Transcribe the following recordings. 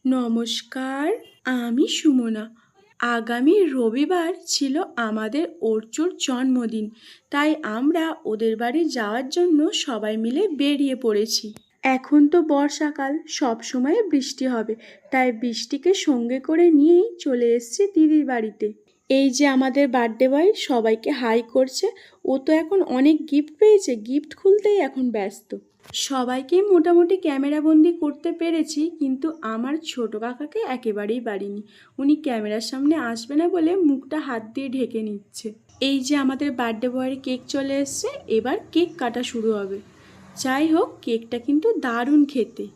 নমস্কার, আমি সুমনা। আগামী রবিবার ছিল আমাদের অর্চুর জন্মদিন, তাই আমরা ওদের বাড়ি যাওয়ার জন্য সবাই মিলে বেরিয়ে পড়েছি। এখন তো বর্ষাকাল, সব সময় বৃষ্টি হবে, তাই বৃষ্টিকে সঙ্গে করে নিয়েই চলে এসেছি দিদির বাড়িতে। এই যে আমাদের বার্থডে বয় সবাইকে হাই করছে। ও তো এখন অনেক গিফট পেয়েছে, গিফট খুলতেই এখন ব্যস্ত। সবাইকেই মোটামুটি ক্যামেরাবন্দি করতে পেরেছি, কিন্তু আমার ছোট কাকাকে একেবারেই পারিনি। উনি ক্যামেরার সামনে আসবে না বলে মুখটা হাত দিয়ে ঢেকে নিচ্ছে। এই যে আমাদের বার্থডে বয়ের কেক চলে এসছে, এবার কেক কাটা শুরু হবে। যাই হোক, কেকটা কিন্তু দারুণ খেতে।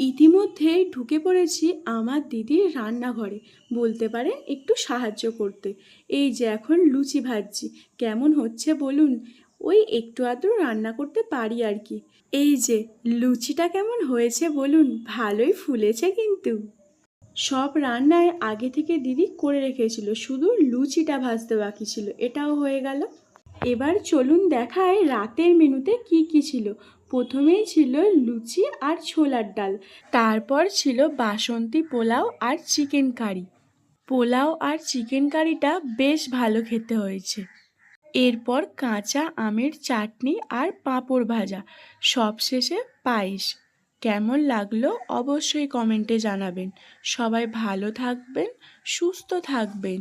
ইতিমধ্যেই ঢুকে পড়েছি আমার দিদির রান্নাঘরে, বলতে পারেন একটু সাহায্য করতে। এই যে এখন লুচি ভাজছি, কেমন হচ্ছে বলুন? ওই একটু আধটু রান্না করতে পারি আর কি। এই যে লুচিটা কেমন হয়েছে বলুন? ভালোই ফুলেছে কিন্তু। সব রান্নায় আগে থেকে দিদি করে রেখেছিল, শুধু লুচিটা ভাজতে বাকি ছিল, এটাও হয়ে গেল। এবার চলুন দেখায় রাতের মেনুতে কি কি ছিল। প্রথমেই ছিল লুচি আর ছোলার ডাল, তারপর ছিল বাসন্তী পোলাও আর চিকেন কারি। পোলাও আর চিকেন কারিটা বেশ ভালো খেতে হয়েছে। এরপর কাঁচা আমের চাটনি আর পাঁপড় ভাজা, সবশেষে পায়েস। কেমন লাগলো অবশ্যই কমেন্টে জানাবেন। সবাই ভালো থাকবেন, সুস্থ থাকবেন।